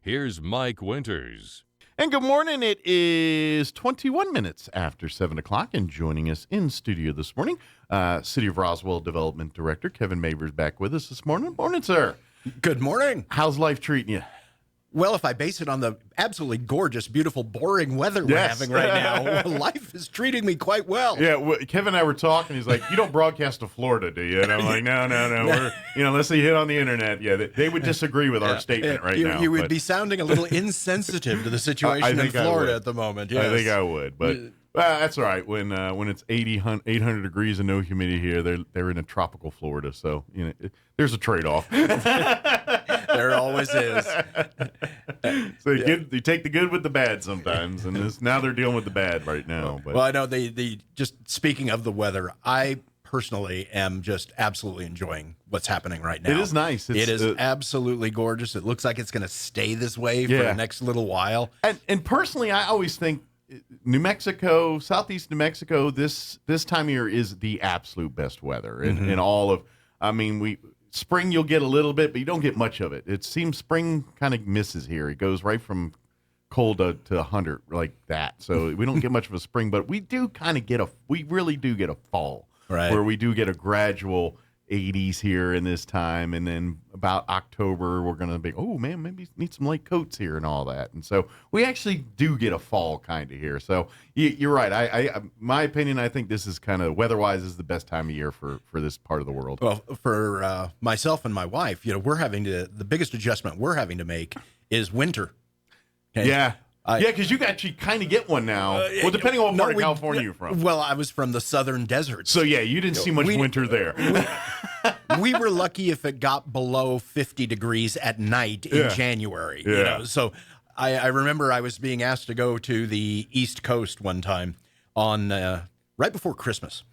Here's Mike Winters. And good morning. It is 21 minutes after 7 o'clock, and joining us in studio this morning, City of Roswell Development Director Kevin Maevers back with us this morning. Morning, sir. Good morning. How's life treating you? Well, if I base it on the absolutely gorgeous, beautiful, boring weather we're having right now, life is treating me quite well. Yeah, Kevin and I were talking. He's like, "You don't broadcast to Florida, do you?" And I'm like, "No. We're, unless they hit on the internet, they would disagree with our statement right now." You would be sounding a little insensitive to the situation in Florida at the moment. Yes. I think I would, but that's all right. When it's 800 degrees and no humidity here, they're in a tropical Florida, so there's a trade-off. There always is. So you take the good with the bad sometimes, and now they're dealing with the bad right now. But. Well, I know just speaking of the weather, I personally am just absolutely enjoying what's happening right now. It is nice. It is absolutely gorgeous. It looks like it's going to stay this way for the next little while. And personally, I always think New Mexico, southeast New Mexico, this time of year is the absolute best weather in all of. Spring you'll get a little bit, but you don't get much of it. It seems spring kind of misses here. It goes right from cold to 100 like that. So we don't get much of a spring, but we do kind of we really do get a fall, right? Where we do get a gradual 80s here in this time, and then about October we're going to be, oh man, maybe need some light coats here and all that. And so we actually do get a fall kind of here. So you're right. I my opinion, I think this is kind of weather-wise is the best time of year for this part of the world. Well, for myself and my wife, we're having the biggest adjustment we're having to make is winter. Okay? Yeah. Because you actually kind of get one now. Well, depending on what part of California you're from. Well, I was from the southern deserts. So, you didn't see much winter there. We were lucky if it got below 50 degrees at night in January. Yeah. So I remember I was being asked to go to the East Coast one time on right before Christmas.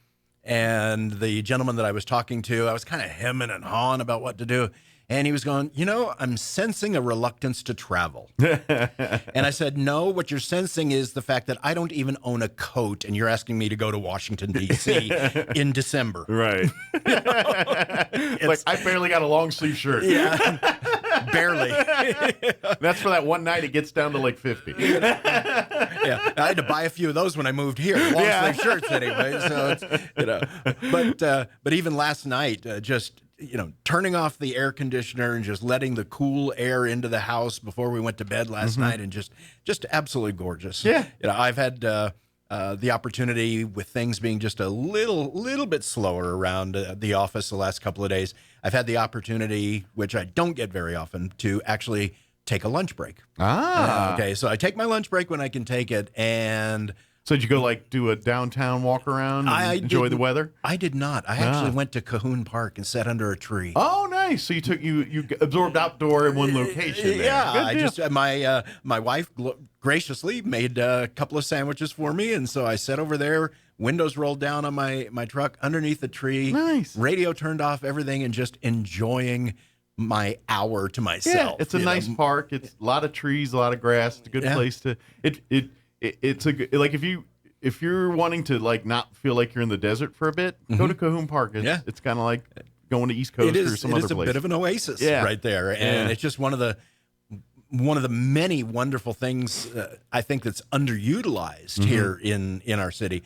And the gentleman that I was talking to, I was kind of hemming and hawing about what to do. And he was going, I'm sensing a reluctance to travel. And I said, no, what you're sensing is the fact that I don't even own a coat, and you're asking me to go to Washington, D.C. in December. Right. Like, I barely got a long sleeve shirt. Yeah, barely. That's for that one night it gets down to like 50. Yeah, I had to buy a few of those when I moved here. Long sleeve shirts anyway. So, but even last night, just turning off the air conditioner and just letting the cool air into the house before we went to bed last night, and just absolutely gorgeous. Yeah. I've had the opportunity, with things being just a little bit slower around the office the last couple of days, I've had the opportunity, which I don't get very often, to actually take a lunch break. Okay, so I take my lunch break when I can take it, and... So did you go do a downtown walk around and enjoy the weather? I did not. I actually went to Cahoon Park and sat under a tree. Oh, nice. So you absorbed outdoor in one location there. Yeah, my wife graciously made a couple of sandwiches for me, and so I sat over there, windows rolled down on my truck underneath the tree. Nice. Radio turned off, everything, and just enjoying my hour to myself. Yeah, it's a nice park. It's a lot of trees, a lot of grass. It's a good place to It's a good, if you're wanting to not feel like you're in the desert for a bit, go to Cahoon Park. It's kind of like going to East Coast or some other place. It is a bit of an oasis right there, and it's just one of the many wonderful things I think that's underutilized here in our city.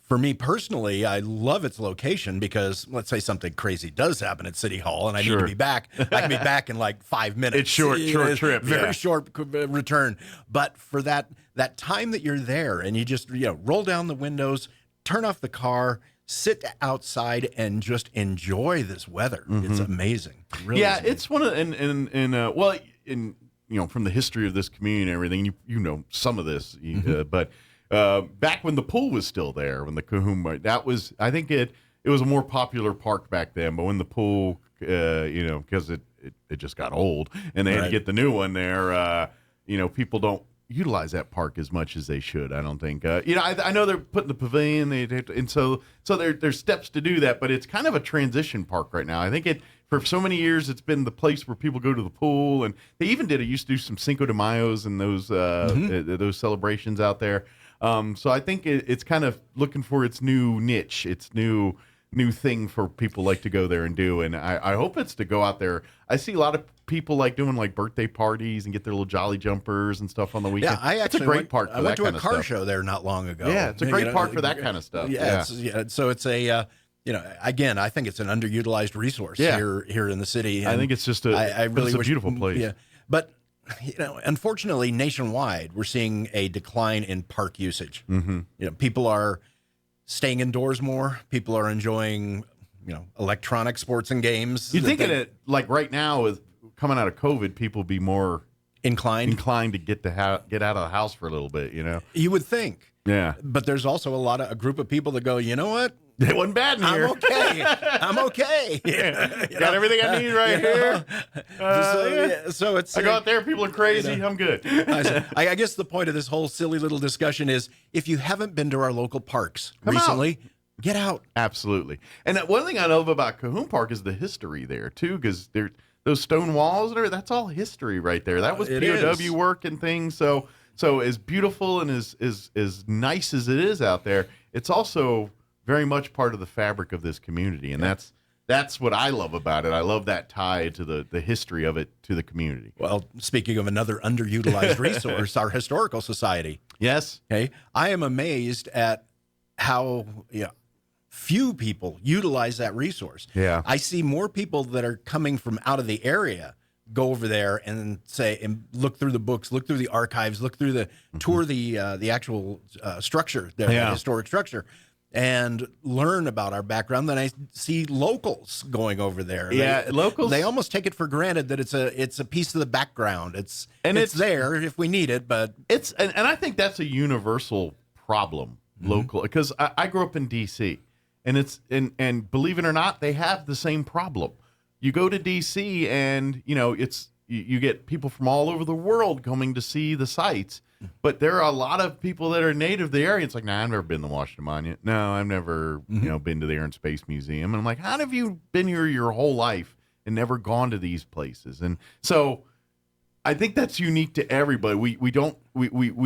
For me personally, I love its location because, let's say something crazy does happen at City Hall and I need to be back. I can be back in like 5 minutes. It's short trip. Very short return. But for that time that you're there and you just roll down the windows, turn off the car, sit outside and just enjoy this weather. It's amazing. Really amazing. It's one of from the history of this community and everything, you know some of this, but back when the pool was still there, when the Cahoon, that was, I think it was a more popular park back then, but when the pool, because it just got old and they had to get the new one there, people don't utilize that park as much as they should. I don't think, I know they're putting the pavilion, and so there's steps to do that, but it's kind of a transition park right now. I think for so many years, it's been the place where people go to the pool, and they even used to do some Cinco de Mayos and those celebrations out there. So I think it's kind of looking for its new niche, its new new thing for people like to go there and do. And I hope it's to go out there. I see a lot of people like doing like birthday parties and get their little jolly jumpers and stuff on the weekend. Yeah, I actually it's a great park for I went that to a kind of car stuff. show there not long ago. Yeah, it's a great park for that kind of stuff. Yeah, so it's a again, I think it's an underutilized resource here in the city. I think it's just it's a beautiful place. Yeah, but unfortunately, nationwide, we're seeing a decline in park usage. People are staying indoors more. People are enjoying electronic sports and games. You'd think it like right now with coming out of COVID, people be more inclined to get out of the house for a little bit. You would think. Yeah, but there's also a group of people that go, you know what? It wasn't bad in here. I'm okay. Got everything I need right here. So it's. I go out there, people are crazy. I'm good. I guess the point of this whole silly little discussion is, if you haven't been to our local parks recently, get out. Absolutely. And one thing I love about Cahoon Park is the history there too, because those stone walls that's all history right there. That was POW work and things. So as beautiful and as nice as it is out there, it's also very much part of the fabric of this community, and that's what I love about it. I love that tie to the history of it to the community. Well, speaking of another underutilized resource, our historical society. Yes. Okay, I am amazed at how few people utilize that resource. Yeah, I see more people that are coming from out of the area go over there and look through the books, look through the archives, look through the tour the actual structure, the historic structure, and learn about our background. Then I see locals going over there. Locals. They almost take it for granted that it's a piece of the background. It's there if we need it, but and I think that's a universal problem local, because I grew up in D.C. and believe it or not, they have the same problem. You go to D.C. and you get people from all over the world coming to see the sites. But there are a lot of people that are native to the area. It's like, I've never been to the Washington Monument. No, I've never, been to the Air and Space Museum. And I'm like, how have you been here your whole life and never gone to these places? And so I think that's unique to everybody. We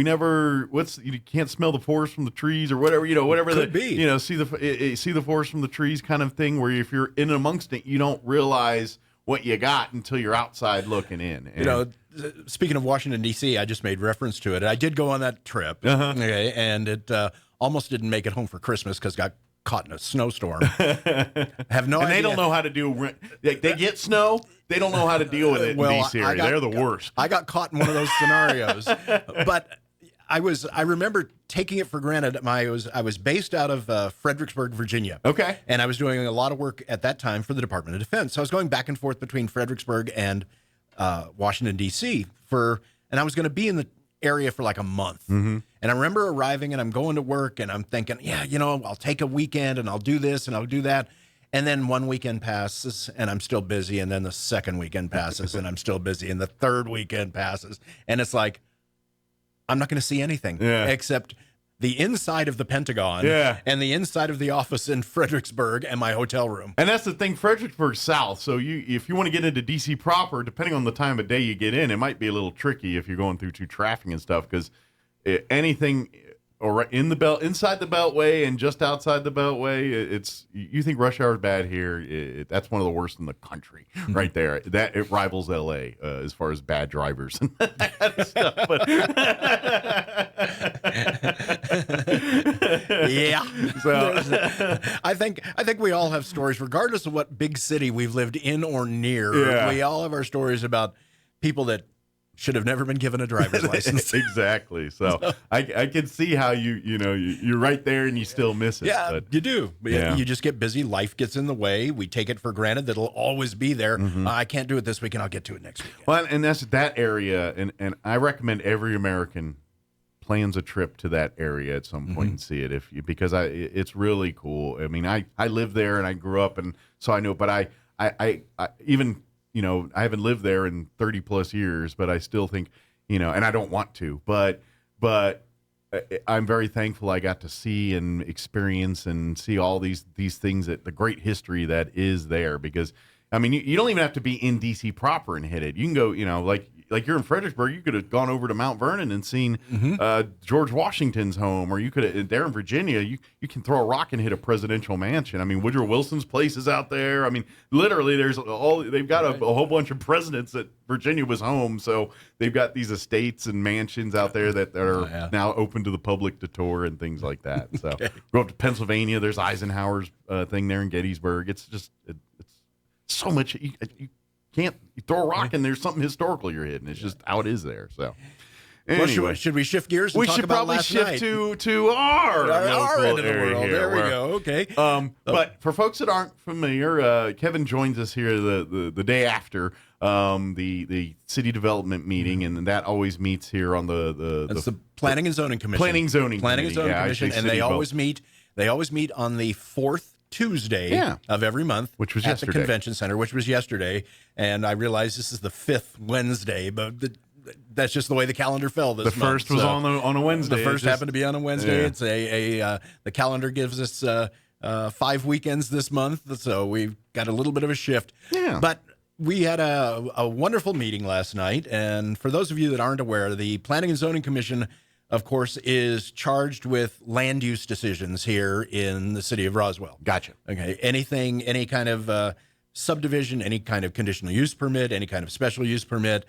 never, you can't smell the forest from the trees or whatever, whatever Could be. see the forest from the trees kind of thing, where if you're in amongst it, you don't realize what you got until you're outside looking in. And, speaking of Washington, D.C., I just made reference to it. I did go on that trip, okay, and it almost didn't make it home for Christmas because got caught in a snowstorm. Have no idea. And they don't know how to deal. They get snow. They don't know how to deal with it in D.C. area. They're the worst. I got caught in one of those scenarios, but I remember taking it for granted. I was based out of Fredericksburg, Virginia. Okay. And I was doing a lot of work at that time for the Department of Defense. So I was going back and forth between Fredericksburg and Washington, D.C. and I was going to be in the area for like a month. And I remember arriving and I'm going to work and I'm thinking, I'll take a weekend and I'll do this and I'll do that. And then one weekend passes and I'm still busy. And then the second weekend passes and I'm still busy. And the third weekend passes. And it's like, I'm not going to see anything except the inside of the Pentagon and the inside of the office in Fredericksburg and my hotel room. And that's the thing, Fredericksburg's south. So if you want to get into D.C. proper, depending on the time of day you get in, it might be a little tricky if you're going through traffic and stuff, because anything or inside the Beltway and just outside the Beltway, you think rush hour is bad here. That's one of the worst in the country right there. That it rivals L.A. As far as bad drivers and that kind of stuff. But so I think we all have stories, regardless of what big city we've lived in or near. Yeah. We all have our stories about people that should have never been given a driver's license. Exactly. So I can see how you're right there and you still miss it. Yeah, but you do. You just get busy. Life gets in the way. We take it for granted that it'll always be there. I can't do it this weekend. I'll get to it next weekend. Well, and that's that area. And I recommend every American plans a trip to that area at some point and see it because it's really cool. I mean, I live there and I grew up, and so I know, but I even, I haven't lived there in 30 plus years, but I still think, and I don't want to, but I'm very thankful I got to see and experience and see all these things, that the great history that is there, because I mean, you don't even have to be in DC proper and hit it. You can go, like like you're in Fredericksburg, you could have gone over to Mount Vernon and seen George Washington's home, or you could have there in Virginia. You can throw a rock and hit a presidential mansion. I mean, Woodrow Wilson's place is out there. I mean, literally, they've got a whole bunch of presidents that Virginia was home, so they've got these estates and mansions out there that are now open to the public to tour and things like that. So go up to Pennsylvania. There's Eisenhower's thing there in Gettysburg. It's just it's so much. You can't throw a rock and there's something historical you're hitting. It's just how it is there. So anyway, well, should we shift gears? And talk about last night? to our end of the area world. here, There we go. Okay. But for folks that aren't familiar, Kevin joins us here the day after the city development meeting, and that always meets here on the Planning and Zoning Commission. Planning and Zoning Commission, and they always meet. They always meet on the fourth Tuesday of every month, which was at yesterday. the convention center, which was yesterday. And I realize this is the fifth Wednesday, but that's just the way the calendar fell this month. The first was on a Wednesday. The first happened to be on a Wednesday. Yeah. It's the calendar gives us 5 weekends this month, so we've got a little bit of a shift. Yeah. But we had a wonderful meeting last night, and for those of you that aren't aware, the Planning and Zoning Commission, of course, is charged with land use decisions here in the city of Roswell. Gotcha. Okay. Any kind of subdivision, any kind of conditional use permit, any kind of special use permit,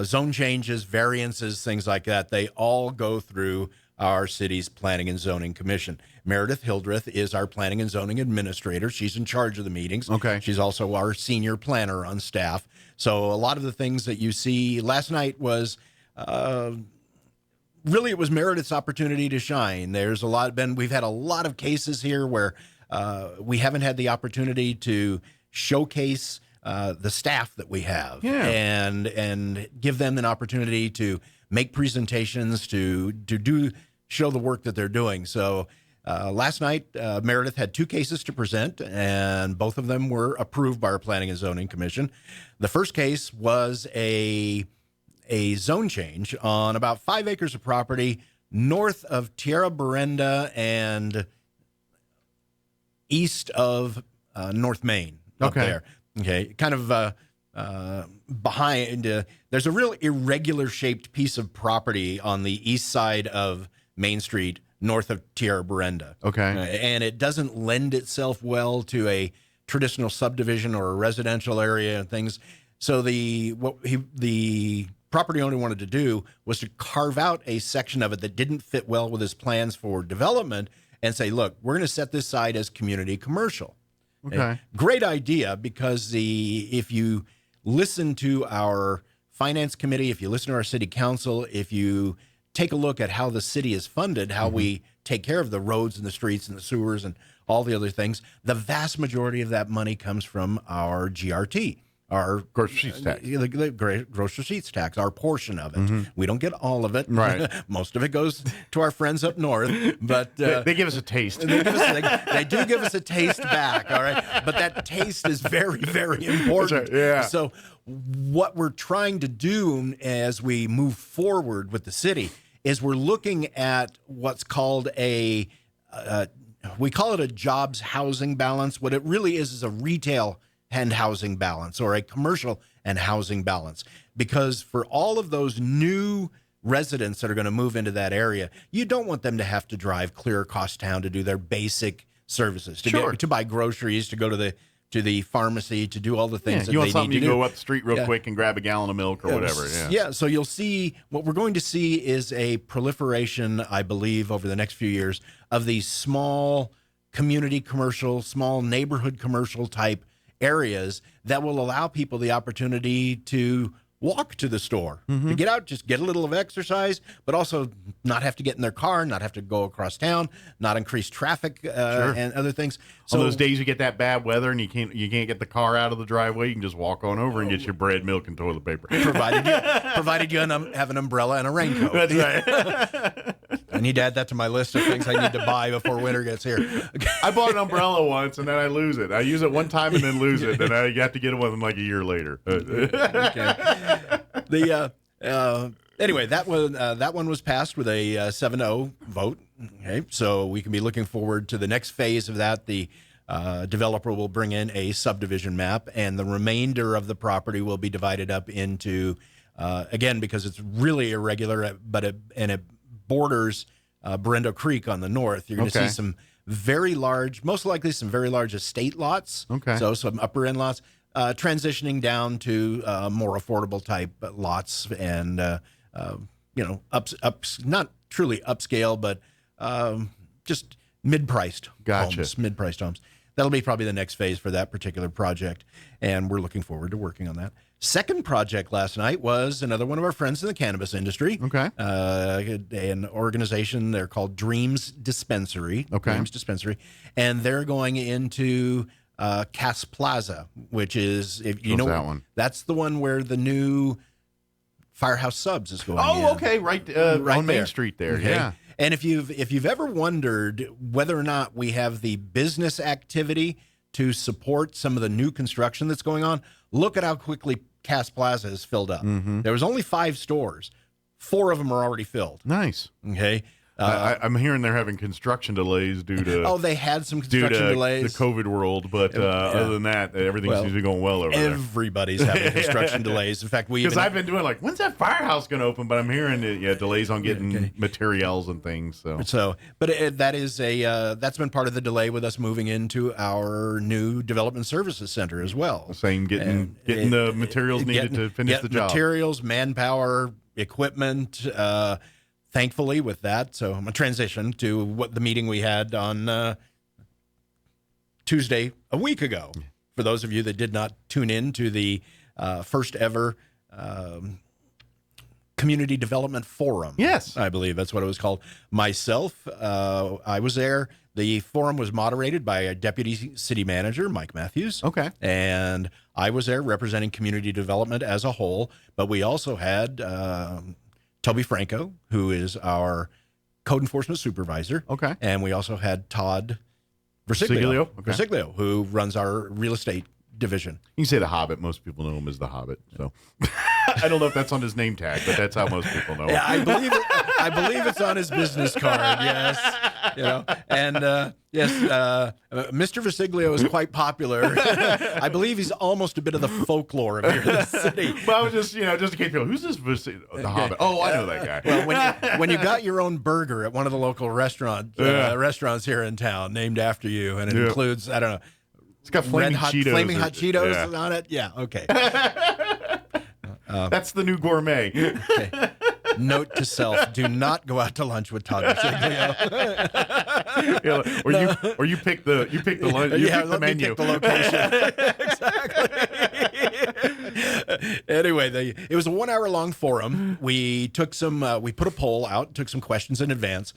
zone changes, variances, things like that, they all go through our city's Planning and Zoning Commission. Meredith Hildreth is our Planning and Zoning Administrator. She's in charge of the meetings. Okay. She's also our senior planner on staff. So a lot of the things that you see last night was really, it was Meredith's opportunity to shine. We've had a lot of cases here where we haven't had the opportunity to showcase the staff that we have and give them an opportunity to make presentations, to show the work that they're doing. So last night, Meredith had 2 cases to present, and both of them were approved by our Planning and Zoning Commission. The first case was a zone change on about 5 acres of property north of Tierra Berenda and east of North Main up there. Okay, kind of behind. There's a real irregular shaped piece of property on the east side of Main Street north of Tierra Berenda. Okay. And it doesn't lend itself well to a traditional subdivision or a residential area and things. So the property owner wanted to do was to carve out a section of it that didn't fit well with his plans for development and say, look, we're going to set this side as community commercial. Okay. Great idea, because if you listen to our finance committee, if you listen to our city council, if you take a look at how the city is funded, how we take care of the roads and the streets and the sewers and all the other things, the vast majority of that money comes from our GRT. Our gross receipts tax. The gross receipts tax, our portion of it. We don't get all of it. Right. Most of it goes to our friends up north. But they give us a taste. They do give us a taste back, all right? But that taste is very, very important. Right, yeah. So what we're trying to do as we move forward with the city is we're looking at what's called we call it a jobs housing balance. What it really is a retail and housing balance, or a commercial and housing balance. Because for all of those new residents that are going to move into that area, you don't want them to have to drive clear across town to do their basic services, to buy groceries, to go to the pharmacy, to do all the things that you they want something need to you do. go up the street real quick and grab a gallon of milk or whatever. So you'll see, what we're going to see is a proliferation, I believe, over the next few years of these small community commercial, small neighborhood commercial type areas that will allow people the opportunity to walk to the store, to get out, just get a little of exercise, but also not have to get in their car, not have to go across town, not increase traffic and other things. So on those days you get that bad weather and you can't get the car out of the driveway, you can just walk on over and get your bread, milk, and toilet paper. provided you have an umbrella and a raincoat. That's right. I need to add that to my list of things I need to buy before winter gets here. I bought an umbrella once and then I lose it. I use it one time and then lose it. Then I have to get one like a year later. Anyway, that one was passed with a 7-0 vote. Okay, so we can be looking forward to the next phase of that. The developer will bring in a subdivision map, and the remainder of the property will be divided up into again, because it's really irregular, but it borders Berendo Creek on the north. You're going to see some very large, most likely some very large estate lots. Okay. So some upper end lots, transitioning down to more affordable type lots and, not truly upscale, but just mid-priced homes, mid-priced homes. That'll be probably the next phase for that particular project, and we're looking forward to working on that. Second project last night was another one of our friends in the cannabis industry. Okay. An organization, they're called Dreams Dispensary. Okay. Dreams Dispensary. And they're going into Cass Plaza, which is, if you know, that one? That's the one where the new Firehouse Subs is going in. Oh, okay. Right on Main Street there. Okay. Yeah. And if you've ever wondered whether or not we have the business activity to support some of the new construction that's going on, look at how quickly Cass Plaza is filled up. There was only 5 stores. 4 of them are already filled. Nice. Okay. I'm hearing they're having construction delays due to they had some construction delays. The COVID world, but other than that, everything seems to be going well over there. Everybody's having construction delays. In fact, because I've been doing when's that firehouse going to open? But I'm hearing delays on getting materials and things. But that is that's been part of the delay with us moving into our new development services center as well. Saying getting the materials needed to finish the job. Materials, manpower, equipment. Thankfully, with that, so I'm going to transition to what the meeting we had on Tuesday a week ago. For those of you that did not tune in to the first ever Community Development Forum. Yes. I believe that's what it was called. Myself, I was there. The forum was moderated by a deputy city manager, Mike Matthews. Okay. And I was there representing community development as a whole, but we also had Toby Franco, who is our code enforcement supervisor. Okay. And we also had Todd Versiglio, who runs our real estate division. You can say the Hobbit. Most people know him as the Hobbit. So I don't know if that's on his name tag, but that's how most people know him. Yeah, I believe it's on his business card. Yes. And Mr. Versiglio is quite popular. I believe he's almost a bit of the folklore of here in the city. But I was just in case people, who's this the Hobbit? Oh, I know that guy. Well, when you got your own burger at one of the local restaurants here in town named after you, and it includes, I don't know, it's got flaming hot Cheetos on it. Yeah, okay. That's the new gourmet. Okay. Note to self: do not go out to lunch with Todd Versiglio. Or you pick the lunch. You pick the menu. Pick the location. Exactly. Anyway, it was a 1-hour-long forum. We took we put a poll out, took some questions in advance,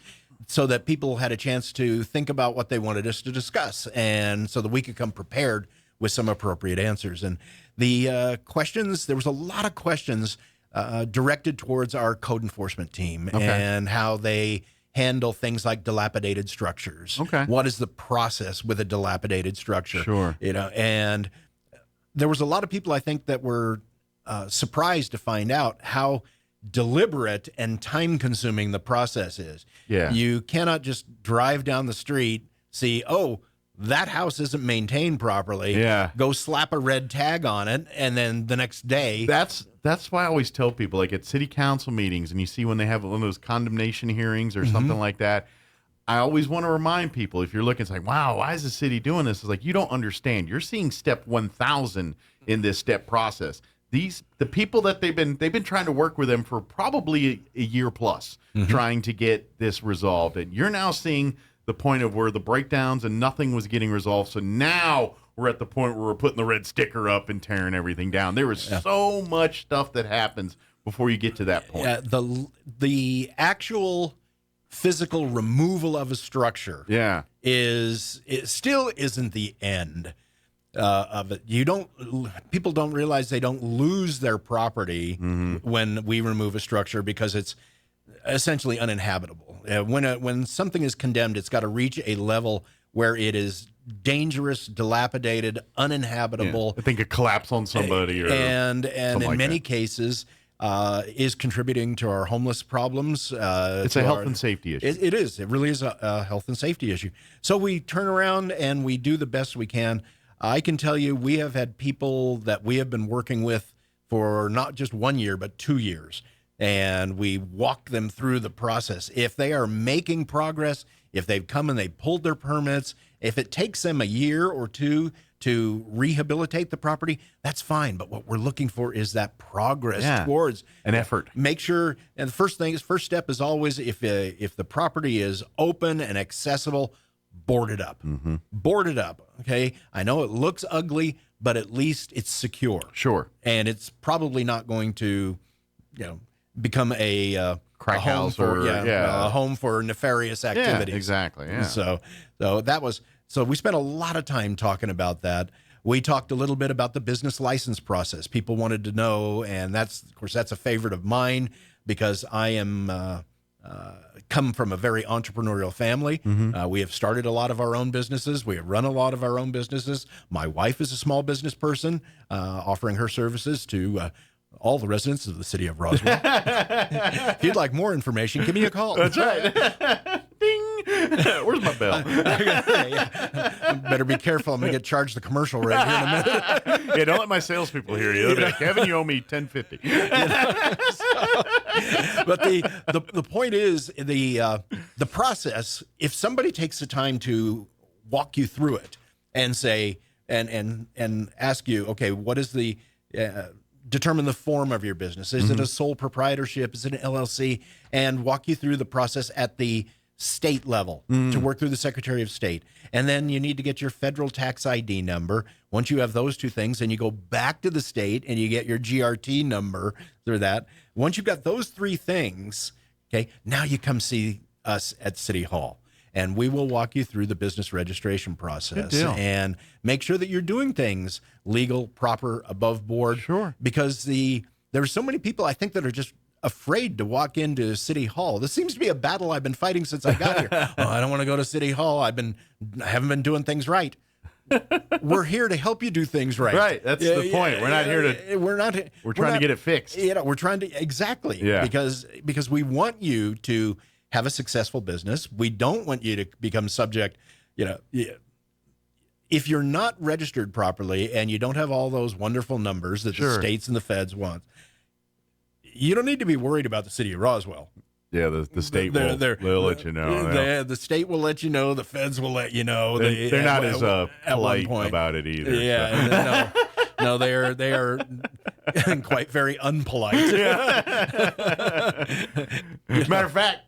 so that people had a chance to think about what they wanted us to discuss, and so that we could come prepared with some appropriate answers. And the questions, there was a lot of questions directed towards our code enforcement team and how they handle things like dilapidated structures. Okay. What is the process with a dilapidated structure? Sure. And there was a lot of people, I think, that were surprised to find out how deliberate and time-consuming the process is. Yeah. You cannot just drive down the street, see, that house isn't maintained properly. Yeah. Go slap a red tag on it, and then the next day. That's why I always tell people, like at city council meetings, and you see when they have one of those condemnation hearings or something like that, I always want to remind people, if you're looking, it's like, wow, why is the city doing this? It's like, you don't understand. You're seeing step 1,000 in this step process. The people that they've been trying to work with them for probably a year plus, trying to get this resolved, and you're now seeing the point of where the breakdowns and nothing was getting resolved. So now we're at the point where we're putting the red sticker up and tearing everything down. There is so much stuff that happens before you get to that point. Yeah, the actual physical removal of a structure it still isn't the end of it. People don't realize they don't lose their property when we remove a structure because it's essentially uninhabitable. When something is condemned, it's got to reach a level where it is dangerous, dilapidated, uninhabitable. I think a collapse on somebody, and in many cases is contributing to our homeless problems. It's a health and safety issue. It is. It really is a health and safety issue. So we turn around and we do the best we can. I can tell you, we have had people that we have been working with for not just 1 year, but 2 years. And we walk them through the process. If they are making progress, if they've come and they pulled their permits, if it takes them a year or two to rehabilitate the property, that's fine. But what we're looking for is that progress towards an effort. Make sure, and the first step is always, if the property is open and accessible, board it up. Board it up, okay? I know it looks ugly, but at least it's secure. Sure. And it's probably not going to, become a crack house a home for nefarious activities. Yeah, exactly. Yeah. So we spent a lot of time talking about that. We talked a little bit about the business license process. People wanted to know, and that's a favorite of mine because I am come from a very entrepreneurial family. We have started a lot of our own businesses. We have run a lot of our own businesses. My wife is a small business person, offering her services to all the residents of the city of Roswell. If you'd like more information, give me a call. That's right. Ding. Where's my bell? Better be careful. I'm going to get charged the commercial rate here in a minute. Yeah, don't let my salespeople hear you. They'll be like, Kevin, you owe me $10.50. But the point is the process. If somebody takes the time to walk you through it and say and ask you, okay, what is the determine the form of your business? Is it a sole proprietorship? Is it an LLC? And walk you through the process at the state level to work through the Secretary of State. And then you need to get your federal tax ID number. Once you have those two things, and you go back to the state and you get your GRT number through that. Once you've got those three things, okay, now you come see us at City Hall. And we will walk you through the business registration process and make sure that you're doing things legal, proper, above board. Sure. Because there's so many people, I think, that are just afraid to walk into City Hall. This seems to be a battle I've been fighting since I got here. I don't want to go to City Hall. I haven't been doing things right. We're here to help you do things right. Right. That's the point. We're not here to. We're trying to get it fixed. We're trying to exactly. Yeah. Because we want you to have a successful business. We don't want you to become subject. If you're not registered properly and you don't have all those wonderful numbers that the states and the feds want, you don't need to be worried about the city of Roswell. Yeah, the state will let you know. The state will let you know. The feds will let you know. They're not as polite about it either. Yeah, no, they are quite very unpolite. Matter of fact,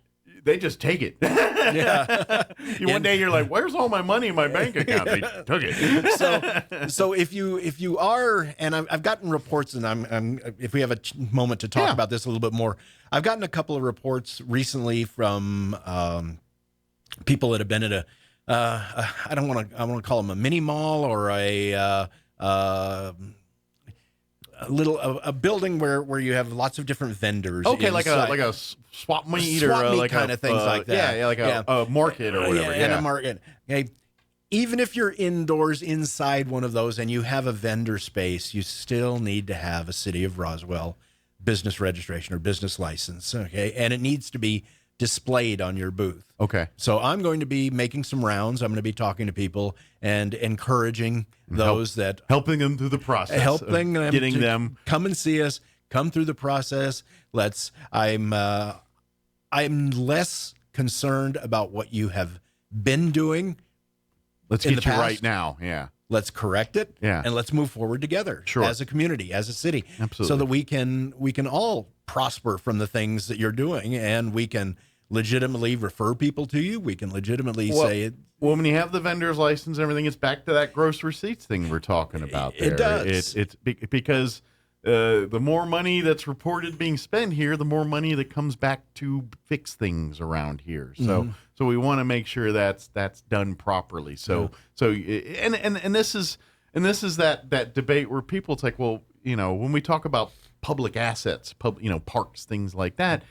they just take it. Yeah. One day you're like, "Where's all my money in my bank account?" They took it. So if you are, and I've gotten reports, and I'm if we have a moment to talk about this a little bit more, I've gotten a couple of reports recently from people that have been at I want to call them a mini mall or a building where you have lots of different vendors. Okay, like a swap meet or like kind of things like that. Yeah, like a market or whatever. And a market. Okay. Even if you're indoors inside one of those and you have a vendor space, you still need to have a City of Roswell business registration or business license. Okay, and it needs to be displayed on your booth. Okay. So I'm going to be making some rounds. I'm going to be talking to people and encouraging those helping them through the process, helping them getting them come and see us, come through the process. I'm less concerned about what you have been doing. Let's get you right now. Yeah. Let's correct it. Yeah. And let's move forward together as a community, as a city. Absolutely. So that we can all prosper from the things that you're doing, and we can legitimately refer people to you. We can legitimately say it. Well, when you have the vendor's license and everything, it's back to that gross receipts thing we're talking about there. It does. It's because the more money that's reported being spent here, the more money that comes back to fix things around here. So so we want to make sure that's done properly. So and this is that debate where people, it's like, well, when we talk about public assets, parks, things like that,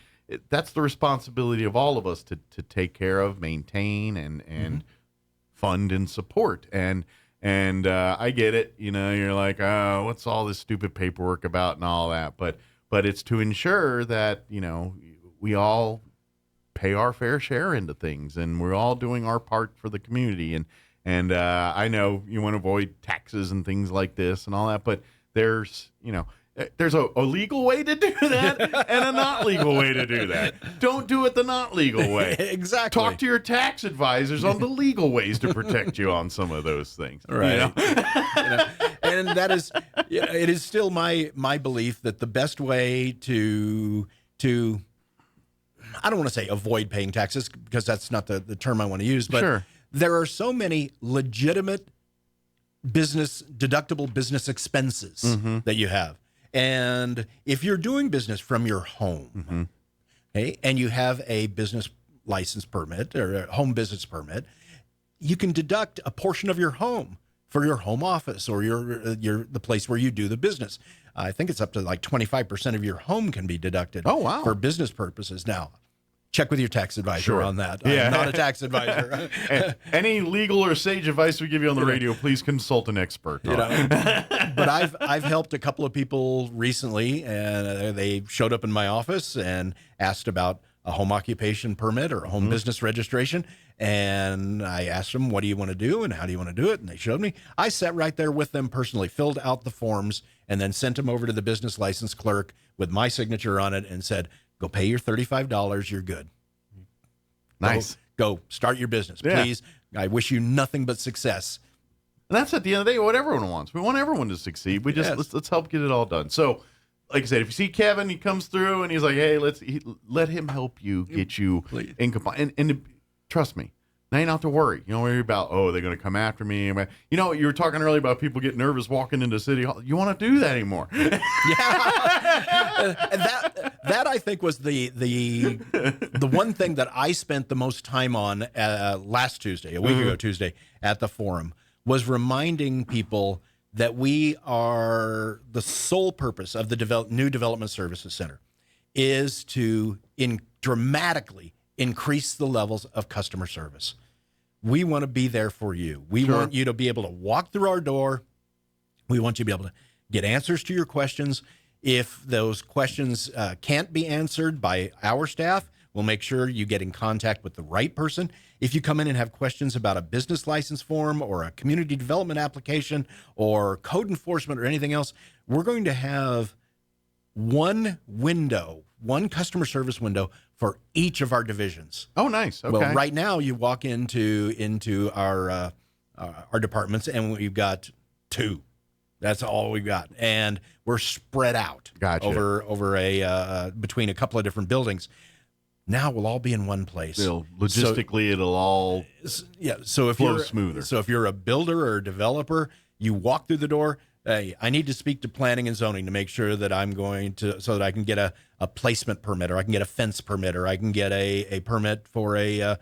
that's the responsibility of all of us to take care of, maintain, and fund and support. And I get it. You're like, oh, what's all this stupid paperwork about and all that? But it's to ensure that, we all pay our fair share into things, and we're all doing our part for the community. And I know you want to avoid taxes and things like this and all that, but there's, there's a legal way to do that and a not legal way to do that. Don't do it the not legal way. Exactly. Talk to your tax advisors on the legal ways to protect you on some of those things. Right. You know? And that is, it is still my belief that the best way to I don't want to say avoid paying taxes, because that's not the term I want to use, but Sure. there are so many legitimate deductible business expenses that you have. And if you're doing business from your home, okay, and you have a business license permit or a home business permit, you can deduct a portion of your home for your home office or the place where you do the business. I think it's up to like 25% of your home can be deducted. Oh, wow. For business purposes. Now, check with your tax advisor on that. Yeah. I'm not a tax advisor. Any legal or sage advice we give you on the radio, please consult an expert. But I've helped a couple of people recently, and they showed up in my office and asked about a home occupation permit or a home business registration. And I asked them, what do you want to do and how do you want to do it? And they showed me. I sat right there with them personally, filled out the forms, and then sent them over to the business license clerk with my signature on it and said, go pay your $35. You're good. Nice. Go start your business, Yeah. please. I wish you nothing but success. And that's at the end of the day what everyone wants. We want everyone to succeed. We just let's help get it all done. So, like I said, if you see Kevin, he comes through and he's like, "Hey, let him help you get you in compliance." And trust me, now you don't have to worry. You don't worry about they're going to come after me. You know, you were talking earlier about people getting nervous walking into City Hall. You want to do that anymore? And that I think was the one thing that I spent the most time on last Tuesday, a week ago Tuesday, at the forum, was reminding people that we are, the sole purpose of the new Development Services Center is to dramatically increase the levels of customer service. We want to be there for you. We want you to be able to walk through our door. We want you to be able to get answers to your questions. If those questions can't be answered by our staff, we'll make sure you get in contact with the right person. If you come in and have questions about a business license form or a community development application or code enforcement or anything else, we're going to have one customer service window for each of our divisions. Oh, nice. Okay. Well, right now you walk into our departments and we've got two. That's all we've got, and we're spread out over a between a couple of different buildings. Now we'll all be in one place. Logistically, it'll all So if flow smoother. So if you're a builder or a developer, you walk through the door. Hey, I need to speak to planning and zoning to make sure that so that I can get a placement permit, or I can get a fence permit, or I can get a permit for a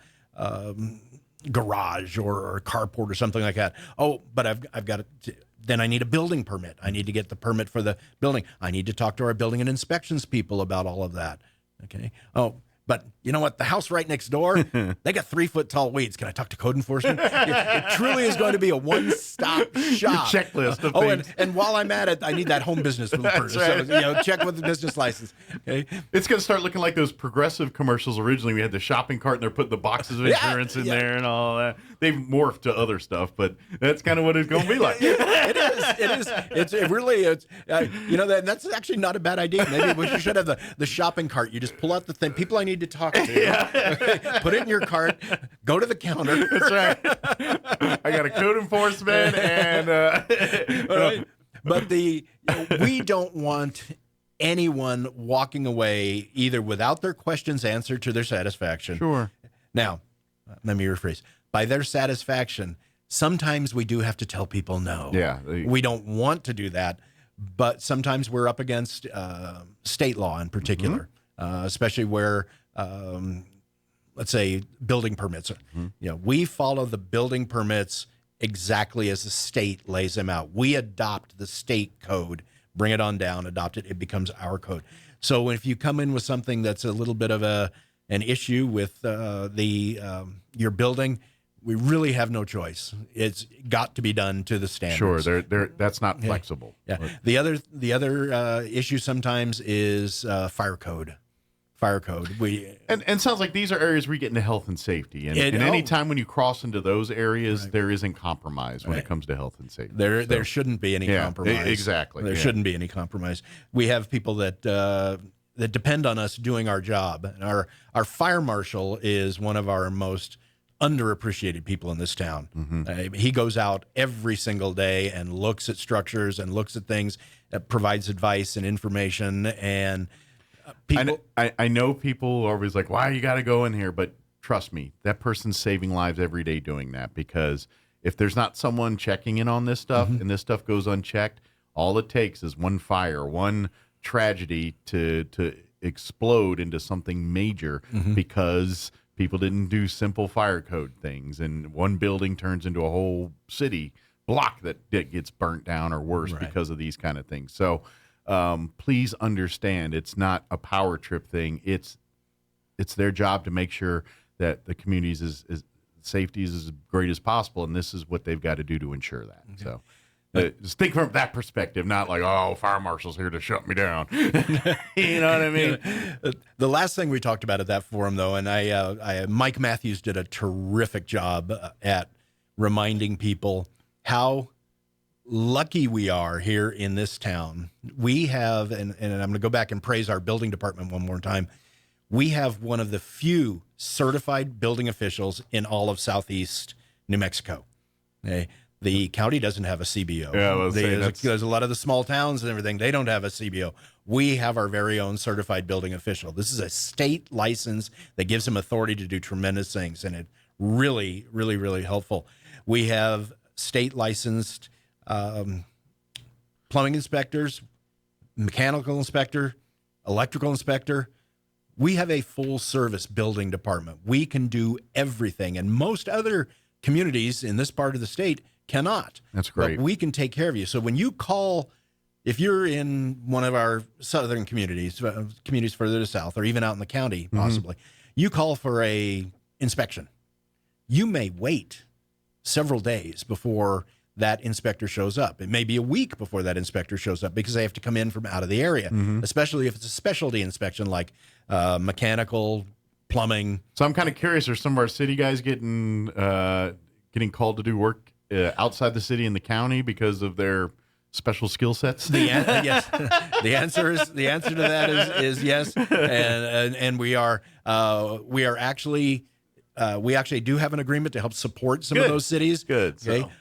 garage or a carport or something like that. Oh, but I've got to. Then I need a building permit. I need to get the permit for the building. I need to talk to our building and inspections people about all of that. Okay. Oh, but you know what? The house right next door, they got 3-foot tall weeds. Can I talk to code enforcement? It truly is going to be a one-stop shop. Checklist of things. And while I'm at it, I need that home business first. Right. So, check with the business license. Okay. It's going to start looking like those Progressive commercials. Originally, we had the shopping cart, and they're putting the boxes of insurance in there and all that. They've morphed to other stuff, but that's kind of what it's going to be like. It really is. That's actually not a bad idea. Maybe we should have the shopping cart. You just pull out the thing. People I need to talk to. Put it in your cart. Go to the counter. That's right. I got a code enforcement and. Right. But we don't want anyone walking away either without their questions answered to their satisfaction. Sure. Now, let me rephrase. By their satisfaction, sometimes we do have to tell people no. Yeah. We don't want to do that, but sometimes we're up against state law in particular, especially where, let's say, building permits. We follow the building permits exactly as the state lays them out. We adopt the state code, bring it on down, adopt it. It becomes our code. So if you come in with something that's a little bit of an issue with your building, we really have no choice. It's got to be done to the standards. Sure, that's not flexible. Yeah. The other issue sometimes is fire code. fire code. And sounds like these are areas where you get into health and safety. And any time when you cross into those areas, there isn't compromise when it comes to health and safety. There shouldn't be any compromise. Exactly. There shouldn't be any compromise. We have people that depend on us doing our job. And our fire marshal is one of our most underappreciated people in this town. He goes out every single day and looks at structures and looks at things, provides advice and information. And people, I know people are always like, why you got to go in here? But trust me, that person's saving lives every day doing that, because if there's not someone checking in on this stuff and this stuff goes unchecked, all it takes is one fire, one tragedy to explode into something major because people didn't do simple fire code things, and one building turns into a whole city block that gets burnt down or worse because of these kind of things. So please understand, it's not a power trip thing. It's their job to make sure that the community's is safety is as great as possible, and this is what they've got to do to ensure that. So just think from that perspective, not like, oh, fire marshal's here to shut me down. You know what I mean? The last thing we talked about at that forum, though, and Mike Matthews did a terrific job at reminding people how lucky we are here in this town. We have, and I'm going to go back and praise our building department one more time. We have one of the few certified building officials in all of Southeast New Mexico. Okay? The county doesn't have a CBO. Yeah, there's a lot of the small towns and everything. They don't have a CBO. We have our very own certified building official. This is a state license that gives him authority to do tremendous things, and it really, really, really helpful. We have state licensed plumbing inspectors, mechanical inspector, electrical inspector. We have a full service building department. We can do everything, and most other communities in this part of the state cannot. That's great. But we can take care of you. So when you call, if you're in one of our southern communities further to south, or even out in the county, possibly, you call for a inspection. You may wait several days before that inspector shows up. It may be a week before that inspector shows up because they have to come in from out of the area, especially if it's a specialty inspection like mechanical, plumbing. So I'm kind of curious, are some of our city guys getting called to do work outside the city in the county because of their special skill sets? Yes. The answer to that is yes, and we actually do have an agreement to help support some of those cities. Good. Okay. So.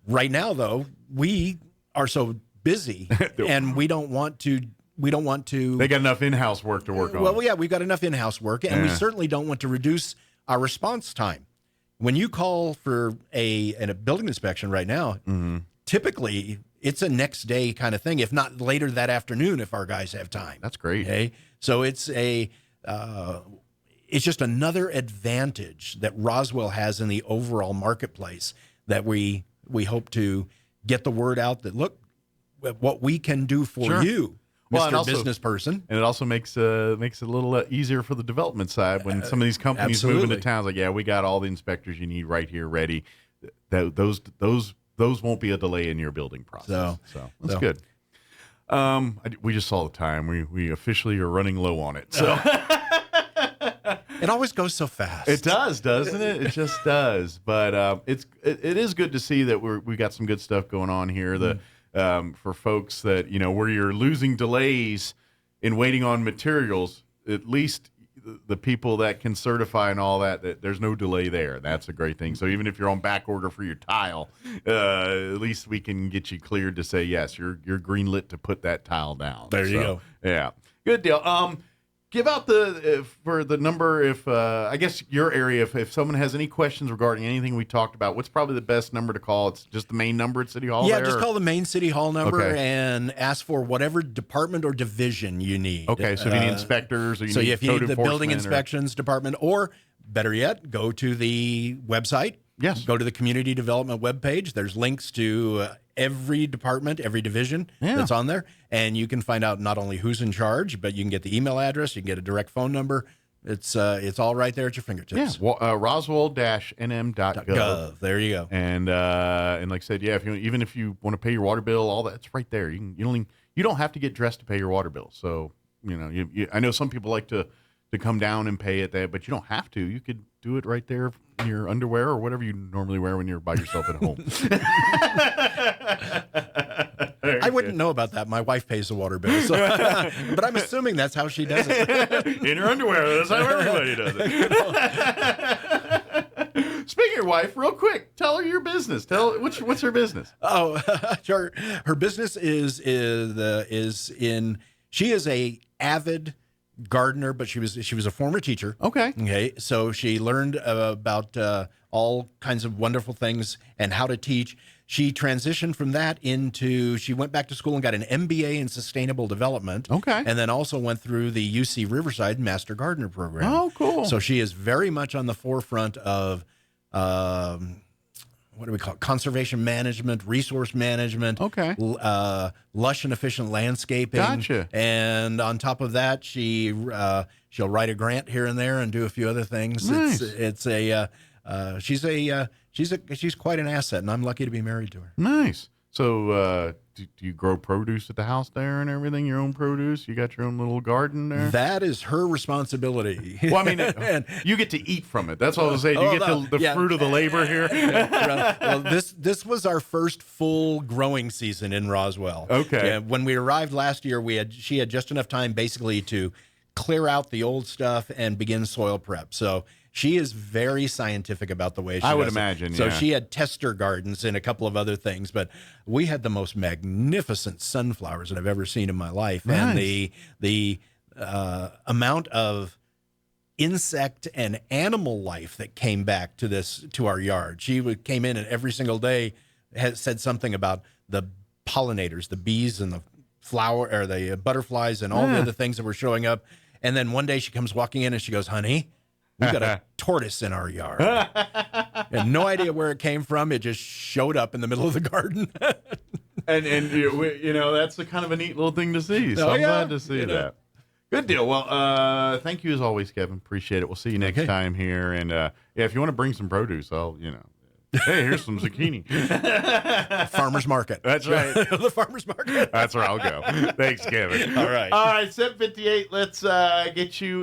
Right now, though, we are so busy, and we don't want to. They got enough in-house work to work on. Well, yeah, we've got enough in-house work, and we certainly don't want to reduce our response time. When you call for a building inspection right now, typically it's a next day kind of thing, if not later that afternoon, if our guys have time. That's great. Okay, so it's just another advantage that Roswell has in the overall marketplace that we hope to get the word out that, look, what we can do for you. Well, Mr. Business Person. And it also makes it a little easier for the development side when some of these companies move into towns. Like, yeah, we got all the inspectors you need right here ready. Those won't be a delay in your building process. So that's good. We just saw the time. We officially are running low on it. So it always goes so fast. It does, doesn't it? It just does. But it is good to see that we got some good stuff going on here. For folks that, where you're losing delays in waiting on materials, at least the people that can certify and all that there's no delay there. That's a great thing. So even if you're on back order for your tile, at least we can get you cleared to say, yes, you're greenlit to put that tile down. There you go. Yeah. Good deal. Give out for the number if I guess your area, if someone has any questions regarding anything we talked about, what's probably the best number to call? It's just the main number at City Hall. Yeah, just call the main City Hall number and ask for whatever department or division you need. Okay, so if you need inspectors, or if you need the building inspections department, or better yet, go to the website. Yes. Go to the community development webpage. There's links to every department, every division that's on there. And you can find out not only who's in charge, but you can get the email address. You can get a direct phone number. It's all right there at your fingertips. Yeah, Roswell-nm.gov. There you go. And like I said, yeah, even if you want to pay your water bill, all that's right there. You don't have to get dressed to pay your water bill. So I know some people like to to come down and pay it there, but you don't have to. You could do it right there in your underwear or whatever you normally wear when you're by yourself at home. I wouldn't know about that. My wife pays the water bill, so, but I'm assuming that's how she does it. In her underwear. That's how everybody does it. Speaking of your wife, real quick, tell her your business. Tell what's her business? Oh, sure. Her business is in. She is a avid gardener, but she was a former teacher. Okay. So she learned about all kinds of wonderful things and how to teach. She transitioned from that into, she went back to school and got an MBA in sustainable development. Okay. And then also went through the UC Riverside Master Gardener program. Oh, cool. So she is very much on the forefront of, what do we call it? Conservation management, resource management. Okay. Lush and efficient landscaping. Gotcha. And on top of that, she'll write a grant here and there and do a few other things. Nice. She's quite an asset, and I'm lucky to be married to her. Nice. So, do you grow produce at the house there and everything? Your own produce? You got your own little garden there? That is her responsibility. Well, I mean, you get to eat from it. That's what I was saying. You get the fruit of the labor here. Well, this was our first full growing season in Roswell. Okay. Yeah, when we arrived last year, she had just enough time basically to clear out the old stuff and begin soil prep. So she is very scientific about the way she does it. I would imagine, So yeah. she had tester gardens and a couple of other things, but we had the most magnificent sunflowers that I've ever seen in my life. Nice. And the amount of insect and animal life that came back to our yard. She came in and every single day has said something about the pollinators, the bees and the flower or the butterflies and all the other things that were showing up. And then one day she comes walking in and she goes, "Honey, we got a tortoise in our yard." And no idea where it came from. It just showed up in the middle of the garden. and that's a kind of a neat little thing to see. So I'm glad to see that. Good deal. Well, thank you as always, Kevin. Appreciate it. We'll see you next time here. And if you want to bring some produce, hey, here's some zucchini. Farmer's market. That's right. The farmer's market. That's where I'll go. Thanks, Kevin. All right. 7:58. Let's get you